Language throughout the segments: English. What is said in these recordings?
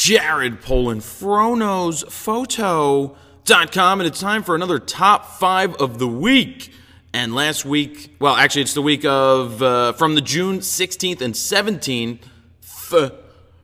Jared Polin, FronosPhoto.com, and it's time for another top 5 of the week. And last week, well, actually, it's the week of from the June 16th and 17th,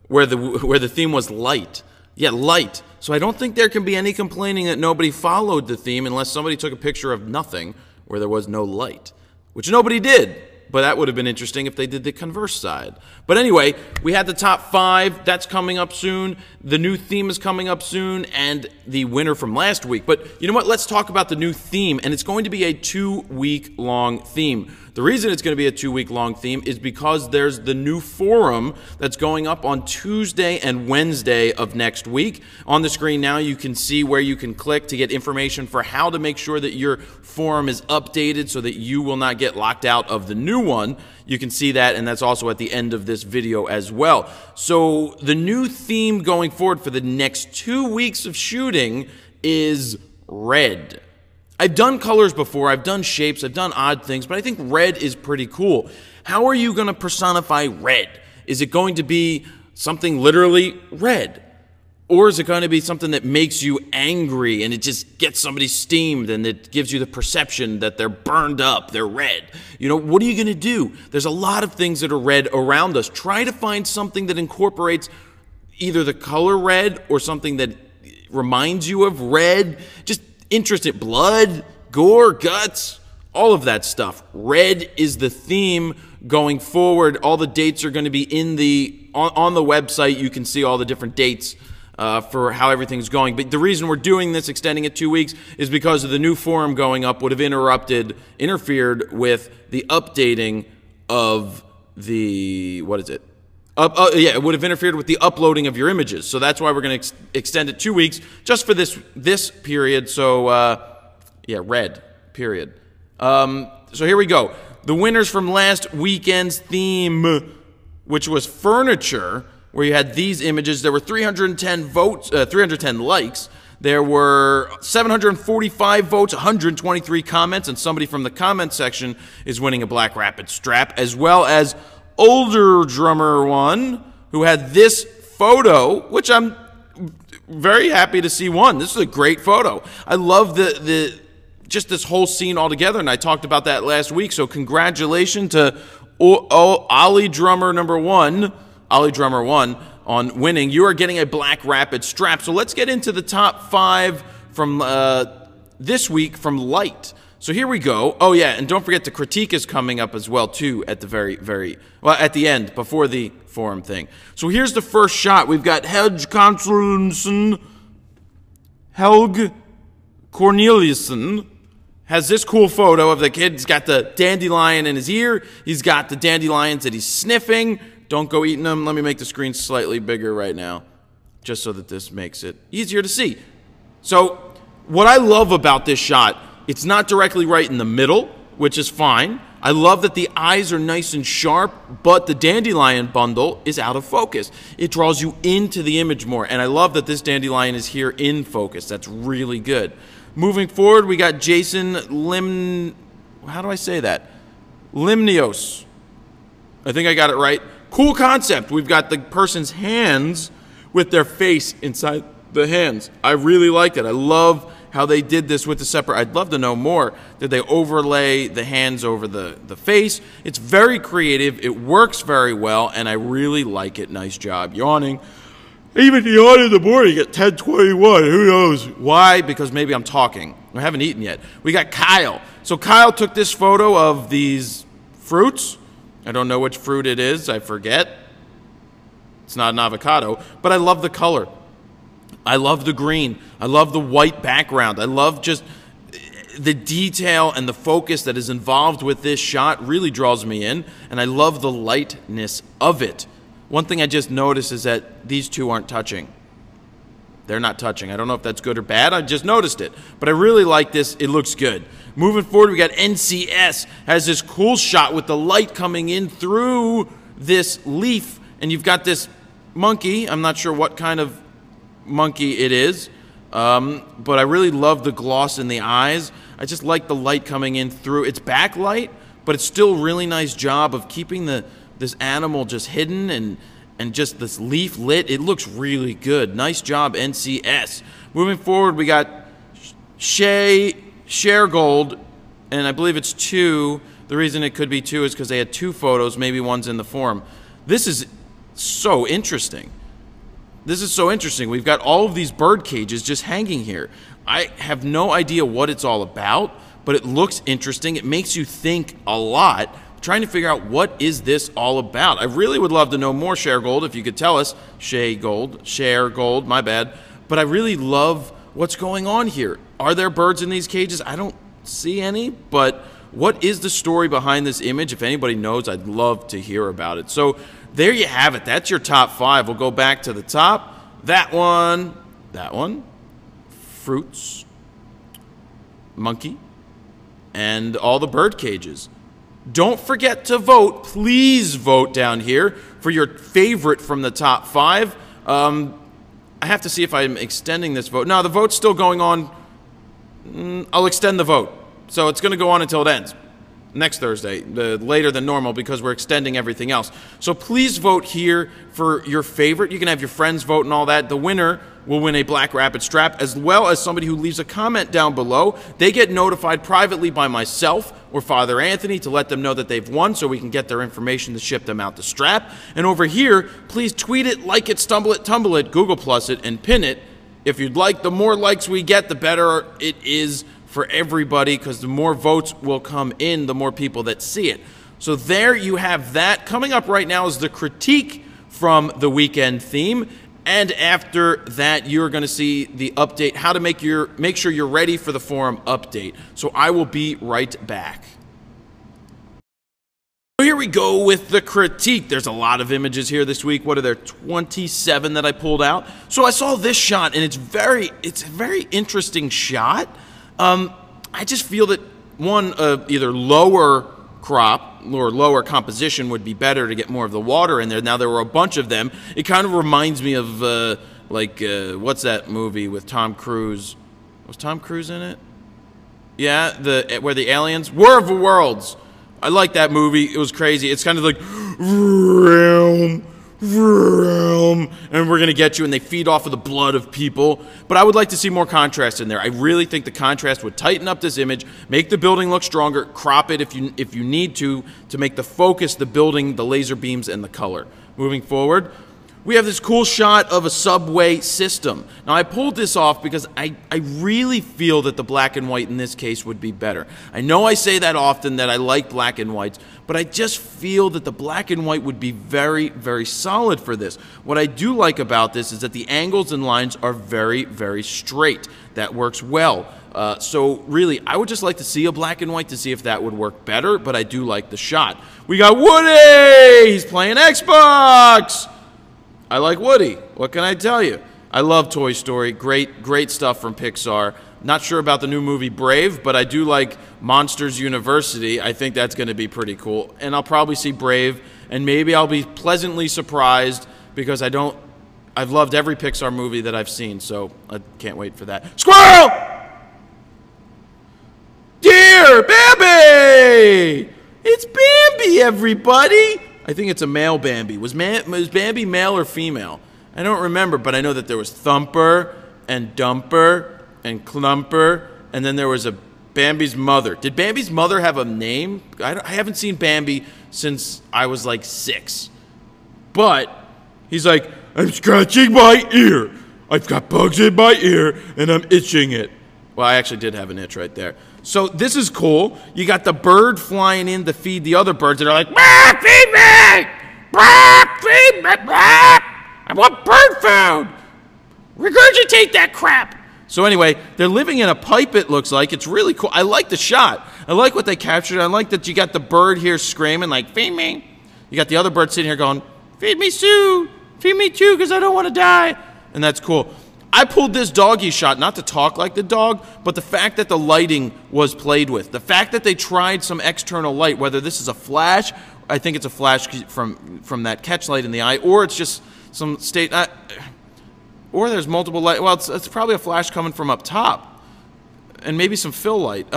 where the theme was light. Yeah, light. So I don't think there can be any complaining that nobody followed the theme unless somebody took a picture of nothing where there was no light, which nobody did. But that would have been interesting if they did the converse side. But anyway, we had the top 5. That's coming up soon. The new theme is coming up soon, and the winner from last week. But you know what? Let's talk about the new theme, and it's going to be a 2-week-long theme. The reason it's going to be a 2-week-long theme is because there's the new forum that's going up on Tuesday and Wednesday of next week. On the screen now, you can see where you can click to get information for how to make sure that your forum is updated so that you will not get locked out of the new one. You can see that, and that's also at the end of this video as well. So the new theme going forward for the next 2 weeks of shooting is red. I've done colors before, I've done shapes, I've done odd things, but I think red is pretty cool. How are you going to personify red? Is it going to be something literally red? Or is it going to be something that makes you angry and it just gets somebody steamed and it gives you the perception that they're burned up, they're red? You know, what are you going to do? There's a lot of things that are red around us. Try to find something that incorporates either the color red or something that reminds you of red. Just interested, blood, gore, guts, all of that stuff. Red is the theme going forward. All the dates are going to be on the website. You can see all the different dates for how everything's going. But the reason we're doing this, extending it 2 weeks, is because of the new forum going up would have interfered with the updating of the, what is it? Yeah, it would have interfered with the uploading of your images. So that's why we're going to extend it 2 weeks just for this period. So, yeah, red, period. So here we go. The winners from last weekend's theme, which was furniture, where you had these images. There were 310 votes, 310 likes. There were 745 votes, 123 comments, and somebody from the comment section is winning a BlackRapid Strap, as well as Older Drummer One, who had this photo, which I'm very happy to see won. This is a great photo. I love just this whole scene altogether, and I talked about that last week. So congratulations to Ollie Drummer One on winning. You are getting a BlackRapid Strap. So let's get into the top 5 from this week from Light. So here we go. Oh yeah, and don't forget the critique is coming up as well too at the at the end, before the forum thing. So here's the first shot. We've got Helge Corneliussen has this cool photo of the kid. He's got the dandelion in his ear. He's got the dandelions that he's sniffing. Don't go eating them. Let me make the screen slightly bigger right now, just so that this makes it easier to see. So what I love about this shot, it's not directly right in the middle, which is fine. I love that the eyes are nice and sharp, but the dandelion bundle is out of focus. It draws you into the image more, and I love that this dandelion is here in focus. That's really good. Moving forward, we got Jason how do I say that? Limnios. I think I got it right. Cool concept. We've got the person's hands with their face inside the hands. I really like it. I love how they did this with the separate. I'd love to know more. Did they overlay the hands over the face? It's very creative. It works very well, and I really like it. Nice job. Yawning. Even yawn in the morning at 10:21. Who knows why? Because maybe I'm talking. I haven't eaten yet. We got Kyle. So Kyle took this photo of these fruits. I don't know which fruit it is. I forget. It's not an avocado, but I love the color. I love the green. I love the white background. I love just the detail and the focus that is involved with this shot really draws me in, and I love the lightness of it. One thing I just noticed is that these two aren't touching. They're not touching. I don't know if that's good or bad. I just noticed it. But I really like this. It looks good. Moving forward, we got NCS. Has this cool shot with the light coming in through this leaf. And you've got this monkey. I'm not sure what kind of monkey it is. But I really love the gloss in the eyes. I just like the light coming in through. It's backlight, but it's still a really nice job of keeping this animal just hidden, and and just this leaf lit. It looks really good. Nice job, NCS. Moving forward, we got Share Gold, and I believe it's 2. The reason it could be 2 is because they had 2 photos. Maybe one's in the forum. This is so interesting. This is so interesting. We've got all of these bird cages just hanging here. I have no idea what it's all about, but it looks interesting. It makes you think a lot, trying to figure out what is this all about. I really would love to know more, Share Gold, if you could tell us. Share Gold, my bad. But I really love what's going on here. Are there birds in these cages? I don't see any, but what is the story behind this image? If anybody knows, I'd love to hear about it. So there you have it. That's your top 5. We'll go back to the top. That one, fruits, monkey, and all the bird cages. Don't forget to vote. Please vote down here for your favorite from the top 5. I have to see if I'm extending this vote. No, the vote's still going on. I'll extend the vote. So it's going to go on until it ends. Next Thursday, later than normal, because we're extending everything else. So please vote here for your favorite. You can have your friends vote and all that. The winner will win a BlackRapid Strap, as well as somebody who leaves a comment down below. They get notified privately by myself or Father Anthony to let them know that they've won, so we can get their information to ship them out the strap. And over here, please tweet it, like it, stumble it, tumble it, Google Plus it, and pin it. If you'd like, the more likes we get, the better it is for everybody, because the more votes will come in, the more people that see it. So there you have that. Coming up right now is the critique from the weekend theme, and after that you're going to see the update, how to make sure you're ready for the forum update. So I will be right back. So here we go with the critique. There's a lot of images here this week. What are there, 27 that I pulled out? So I saw this shot, and it's a very interesting shot. I just feel that one, either lower crop or lower composition would be better to get more of the water in there. Now there were a bunch of them. It kind of reminds me of what's that movie with Tom Cruise? Was Tom Cruise in it? Yeah, where the aliens, War of the Worlds. I like that movie. It was crazy. It's kind of like and we're going to get you, and they feed off of the blood of people. But I would like to see more contrast in there. I really think the contrast would tighten up this image, make the building look stronger, crop it if you need to make the focus the building, the laser beams, and the color. Moving forward, we have this cool shot of a subway system. Now, I pulled this off because I really feel that the black and white in this case would be better. I know I say that often, that I like black and whites, but I just feel that the black and white would be very, very solid for this. What I do like about this is that the angles and lines are very, very straight. That works well. So really, I would just like to see a black and white to see if that would work better, but I do like the shot. We got Woody! He's playing Xbox! I like Woody. What can I tell you? I love Toy Story. Great stuff from Pixar. Not sure about the new movie Brave, but I do like Monsters University. I think that's going to be pretty cool. And I'll probably see Brave, and maybe I'll be pleasantly surprised because I've loved every Pixar movie that I've seen, so I can't wait for that. Squirrel! Dear Bambi! It's Bambi, everybody! I think it's a male Bambi. Was Bambi male or female? I don't remember, but I know that there was Thumper and Dumper and Clumper, and then there was a Bambi's mother. Did Bambi's mother have a name? I haven't seen Bambi since I was like 6. But he's like, I'm scratching my ear. I've got bugs in my ear, and I'm itching it. Well, I actually did have an itch right there. So this is cool. You got the bird flying in to feed the other birds that are like, feed me! Feed me! I want bird food! Regurgitate that crap! So anyway, they're living in a pipe, it looks like. It's really cool. I like the shot. I like what they captured. I like that you got the bird here screaming like, feed me. You got the other bird sitting here going, feed me too! Feed me too, because I don't want to die. And that's cool. I pulled this doggy shot, not to talk like the dog, but the fact that the lighting was played with. The fact that they tried some external light, whether this is a flash, I think it's a flash from that catch light in the eye, or it's just some or there's multiple light. Well, it's probably a flash coming from up top, and maybe some fill light.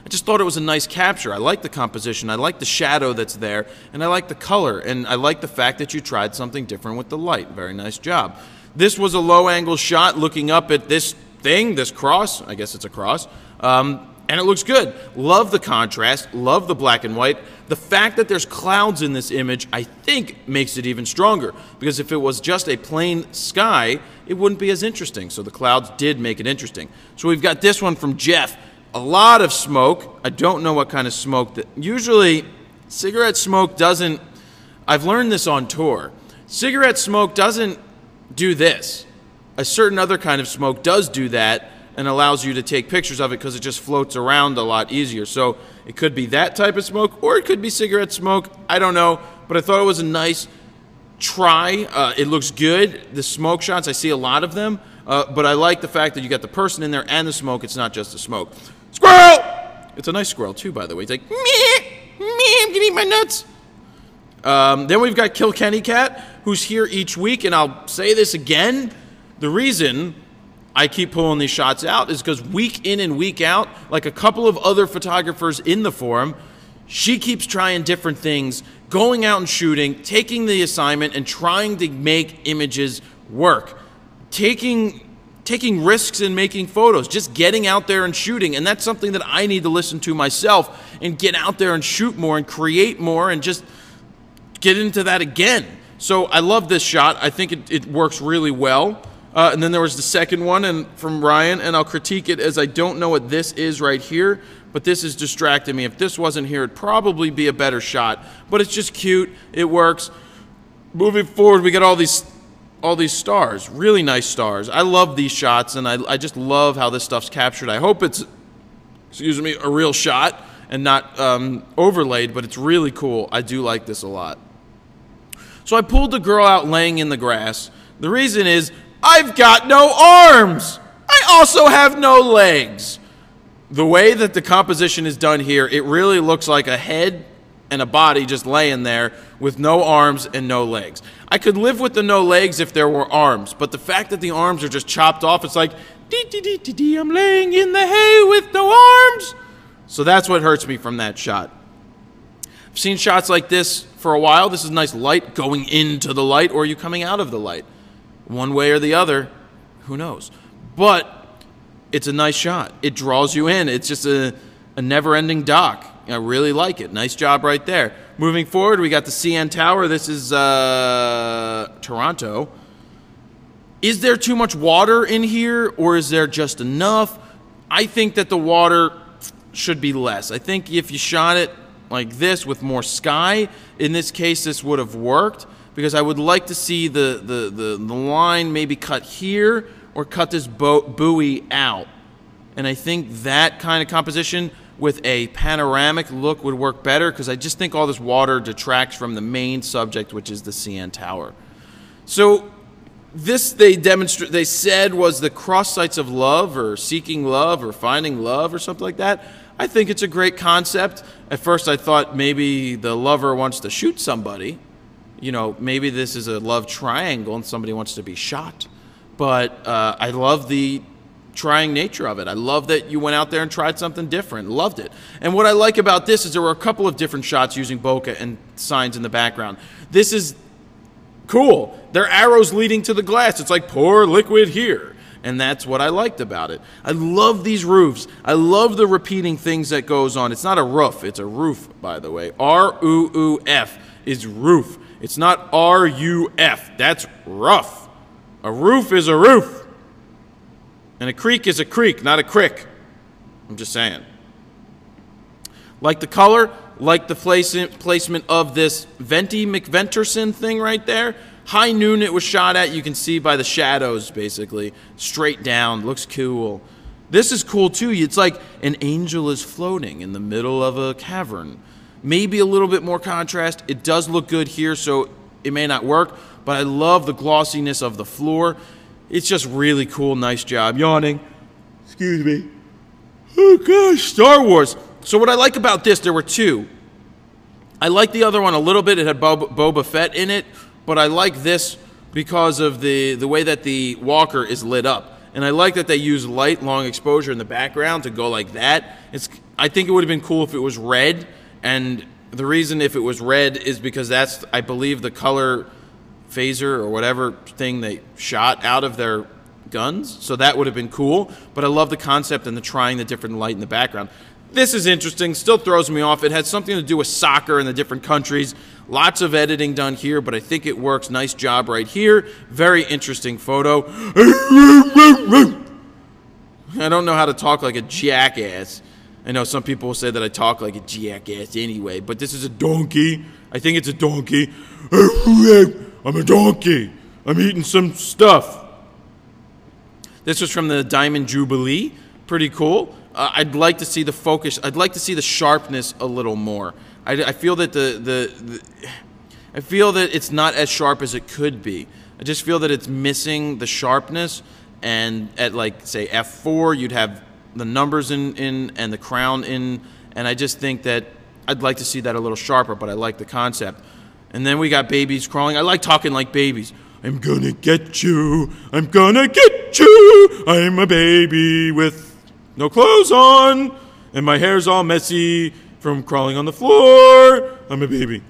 I just thought it was a nice capture. I like the composition, I like the shadow that's there, and I like the color, and I like the fact that you tried something different with the light. Very nice job. This was a low-angle shot looking up at this thing, this cross. I guess it's a cross. And it looks good. Love the contrast. Love the black and white. The fact that there's clouds in this image, I think, makes it even stronger. Because if it was just a plain sky, it wouldn't be as interesting. So the clouds did make it interesting. So we've got this one from Jeff. A lot of smoke. I don't know what kind of smoke. Usually, cigarette smoke doesn't... I've learned this on tour. Cigarette smoke doesn't do this. A certain other kind of smoke does do that and allows you to take pictures of it because it just floats around a lot easier. So it could be that type of smoke, or it could be cigarette smoke. I don't know, but I thought it was a nice try. It looks good. The smoke shots, I see a lot of them, but I like the fact that you got the person in there and the smoke. It's not just the smoke. Squirrel! It's a nice squirrel, too, by the way. It's like, meh, meh, I'm gonna eat my nuts. Then we've got Kilkenny Cat, who's here each week, and I'll say this again. The reason I keep pulling these shots out is because week in and week out, like a couple of other photographers in the forum, she keeps trying different things, going out and shooting, taking the assignment and trying to make images work, taking risks and making photos, just getting out there and shooting. And that's something that I need to listen to myself and get out there and shoot more and create more and just get into that again. So I love this shot. I think it works really well. And then there was the second one from Ryan, and I'll critique it as I don't know what this is right here, but this is distracting me. If this wasn't here, it'd probably be a better shot. But it's just cute. It works. Moving forward, we got all these stars, really nice stars. I love these shots, and I just love how this stuff's captured. I hope it's, excuse me, a real shot and not overlaid, but it's really cool. I do like this a lot. So I pulled the girl out laying in the grass. The reason is, I've got no arms. I also have no legs. The way that the composition is done here, it really looks like a head and a body just laying there with no arms and no legs. I could live with the no legs if there were arms, but the fact that the arms are just chopped off, it's like, dee-dee-dee-dee-dee, I'm laying in the hay with no arms. So that's what hurts me from that shot. I've seen shots like this for a while. This is nice light going into the light, or are you coming out of the light? One way or the other, who knows? But it's a nice shot. It draws you in. It's just a never-ending dock. I really like it. Nice job right there. Moving forward, we got the CN Tower. This is Toronto. Is there too much water in here, or is there just enough? I think that the water should be less. I think if you shot it like this with more sky, in this case, this would have worked. Because I would like to see the line maybe cut here or cut this buoy out. And I think that kind of composition with a panoramic look would work better, because I just think all this water detracts from the main subject, which is the CN Tower. So this they said was the cross sights of love, or seeking love, or finding love, or something like that. I think it's a great concept. At first I thought maybe the lover wants to shoot somebody. You know, maybe this is a love triangle and somebody wants to be shot. But I love the trying nature of it. I love that you went out there and tried something different. Loved it. And what I like about this is there were a couple of different shots using bokeh and signs in the background. This is cool. They're arrows leading to the glass. It's like, pour liquid here. And that's what I liked about it. I love these roofs. I love the repeating things that goes on. It's not a roof. It's a roof, by the way. R-U-U-F is roof. It's not R-U-F. That's rough. A roof is a roof. And a creek is a creek, not a crick. I'm just saying. Like the color, like the placement of this Venti McVenterson thing right there. High noon it was shot at. You can see by the shadows, basically. Straight down. Looks cool. This is cool, too. It's like an angel is floating in the middle of a cavern. Maybe a little bit more contrast. It does look good here, so it may not work. But I love the glossiness of the floor. It's just really cool. Nice job. Yawning. Excuse me. Oh, gosh. Star Wars. So what I like about this, there were two. I like the other one a little bit. It had Boba Fett in it. But I like this because of the way that the walker is lit up. and I like that they use light, long exposure in the background to go like that. I think it would have been cool if it was red, and the reason if it was red is because that's, I believe, the color phaser or whatever thing they shot out of their guns, so that would have been cool. But I love the concept and the trying the different light in the background. This is interesting, still throws me off. It has something to do with soccer in the different countries. Lots of editing done here, but I think it works. Nice job right here. Very interesting photo. I don't know how to talk like a jackass. I know some people will say that I talk like a jackass anyway, but this is a donkey. I think it's a donkey. I'm a donkey. I'm eating some stuff. This was from the Diamond Jubilee. Pretty cool. I'd like to see the focus. I'd like to see the sharpness a little more. I feel that I feel that it's not as sharp as it could be. I just feel that it's missing the sharpness. And at, like, say F4, you'd have the numbers in and the crown in, and I just think that I'd like to see that a little sharper, but I like the concept. And then we got babies crawling. I like talking like babies. I'm gonna get you. I'm gonna get you. I'm a baby with no clothes on, and my hair's all messy from crawling on the floor. I'm a baby.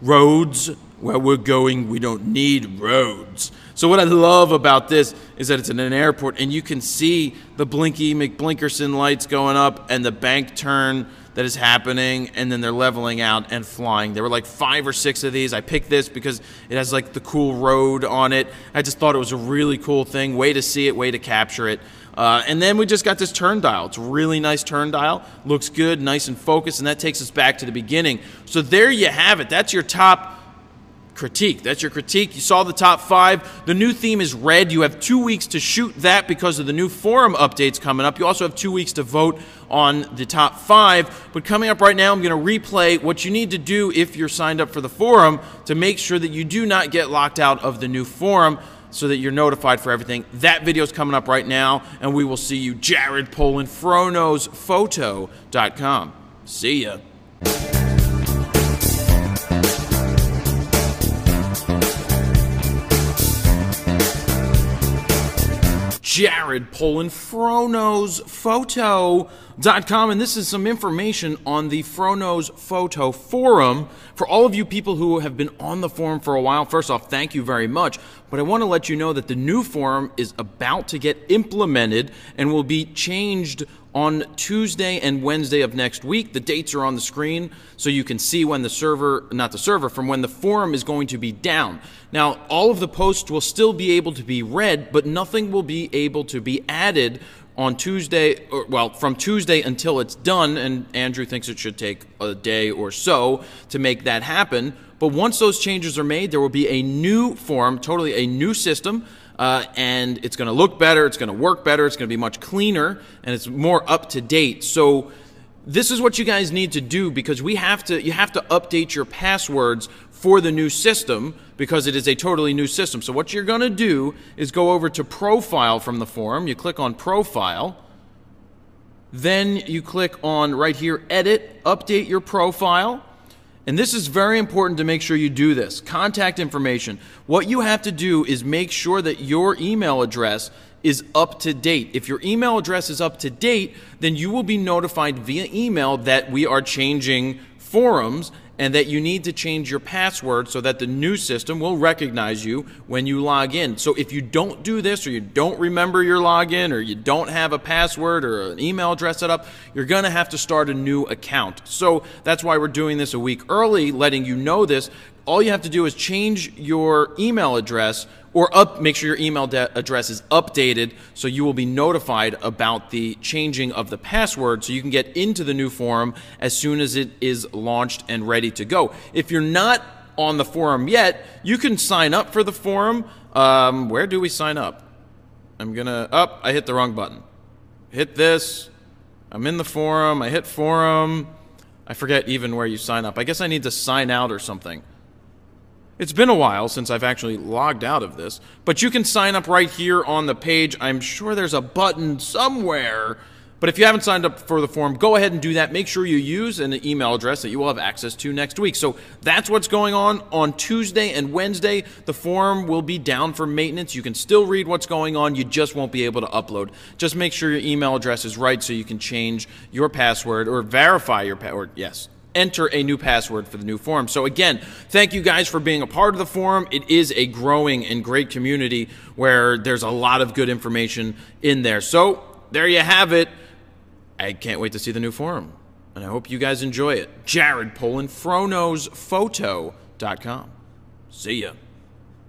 Roads. Where we're going, we don't need roads. So what I love about this is that it's in an airport, and you can see the blinky McBlinkerson lights going up and the bank turn that is happening, and then they're leveling out and flying. There were like 5 or 6 of these. I picked this because it has like the cool road on it. I just thought it was a really cool thing. Way to see it, way to capture it. And then we just got this turn dial. It's a really nice turn dial. Looks good, nice and focused, and that takes us back to the beginning. So there you have it. That's your top critique. That's your critique. You saw the top 5. The new theme is red. You have 2 weeks to shoot that because of the new forum updates coming up. You also have 2 weeks to vote on the top 5. But coming up right now, I'm going to replay what you need to do if you're signed up for the forum to make sure that you do not get locked out of the new forum, so that you're notified for everything. That video is coming up right now, and we will see you, Jared Polin, FroKnowsPhoto.com. See ya. Jared Polin, FroKnowsPhoto.com, and this is some information on the FroKnows Photo Forum. For all of you people who have been on the forum for a while, first off, thank you very much, but I want to let you know that the new forum is about to get implemented and will be changed on Tuesday and Wednesday of next week. The dates are on the screen, so you can see when the server, not the server, from when the forum is going to be down. Now, all of the posts will still be able to be read, but nothing will be able to be added on Tuesday, or, well, from Tuesday until it's done, and Andrew thinks it should take a day or so to make that happen. But once those changes are made, there will be a new forum, totally a new system, and it's going to look better, it's going to work better, it's going to be much cleaner, and it's more up to date. So this is what you guys need to do, because you have to update your passwords for the new system, because it is a totally new system. So what you're going to do is go over to Profile from the forum. You click on Profile. Then you click on right here, Edit, Update Your Profile. And this is very important to make sure you do this. Contact information. What you have to do is make sure that your email address is up to date. If your email address is up to date, then you will be notified via email that we are changing forums and that you need to change your password so that the new system will recognize you when you log in. So if you don't do this, or you don't remember your login, or you don't have a password or an email address set up, you're going to have to start a new account. So that's why we're doing this a week early, letting you know this. All you have to do is change your email address, or make sure your email address is updated, so you will be notified about the changing of the password, so you can get into the new forum as soon as it is launched and ready to go. If you're not on the forum yet, you can sign up for the forum. Where do we sign up? I hit the wrong button. Hit this. I'm in the forum. I hit forum. I forget even where you sign up. I guess I need to sign out or something. It's been a while since I've actually logged out of this, but you can sign up right here on the page. I'm sure there's a button somewhere But if you haven't signed up for the forum, go ahead and do that. Make sure you use an email address that you will have access to next week. So that's what's going on Tuesday and Wednesday. The forum will be down for maintenance. You can still read what's going on. You just won't be able to upload. Just make sure your email address is right so you can change your password or verify your password. Yes. Enter a new password for the new forum. So again, thank you guys for being a part of the forum. It is a growing and great community where there's a lot of good information in there. So there you have it. I can't wait to see the new forum, and I hope you guys enjoy it. Jared Polin, FroKnowsPhoto.com. See ya.